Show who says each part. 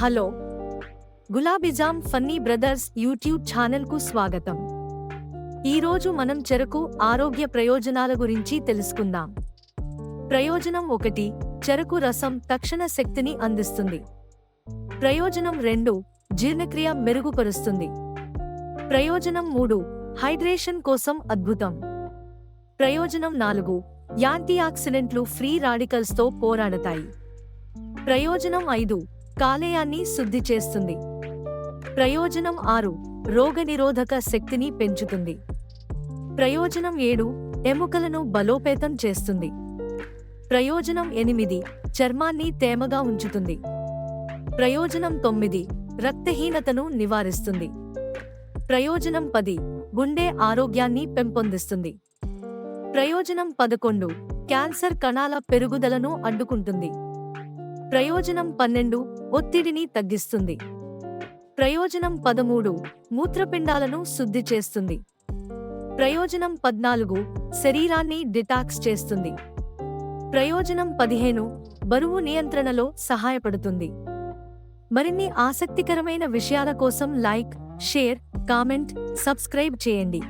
Speaker 1: Hello, గులాబిజామ్ funny brothers YouTube ఛానల్కు స్వాగతం. ఈరోజు మనం చెరకు ఆరోగ్య ప్రయోజనాల గురించి తెలుసుకుందాం. ప్రయోజనం 1, చెరకు రసం తక్షణ శక్తిని అందిస్తుంది. ప్రయోజనం 2, జీర్ణక్రియ మెరుగుపరుస్తుంది. ప్రయోజనం 3, హైడ్రేషన్ కోసం అద్భుతం. ప్రయోజనం 4, యాంటీఆక్సిడెంట్లు ఫ్రీ రాడికల్స్తో పోరాడతాయి. ప్రయోజనం 5, కాలేయాన్ని శుద్ధి చేస్తుంది. ప్రయోజనం 6, రోగనిరోధక శక్తిని పెంచుతుంది. ప్రయోజనం 7, ఎముకలను బలోపేతం చేస్తుంది. ప్రయోజనం 8, చర్మాన్ని తేమగా ఉంచుతుంది. ప్రయోజనం 9, రక్తహీనతను నివారిస్తుంది. ప్రయోజనం 10, గుండె ఆరోగ్యాన్ని పెంపొందిస్తుంది. ప్రయోజనం 11, క్యాన్సర్ కణాల పెరుగుదలను అడ్డుకుంటుంది. ప్రయోజనం 12, ఒత్తిడిని తగ్గిస్తుంది. ప్రయోజనం 13, మూత్రపిండాలను శుద్ధి చేస్తుంది. ప్రయోజనం 14, శరీరాన్ని డిటాక్స్ చేస్తుంది. ప్రయోజనం 15, బరువు నియంత్రణలో సహాయపడుతుంది. మరిన్ని ఆసక్తికరమైన విషయాల కోసం లైక్, షేర్, కామెంట్, సబ్స్క్రైబ్ చేయండి.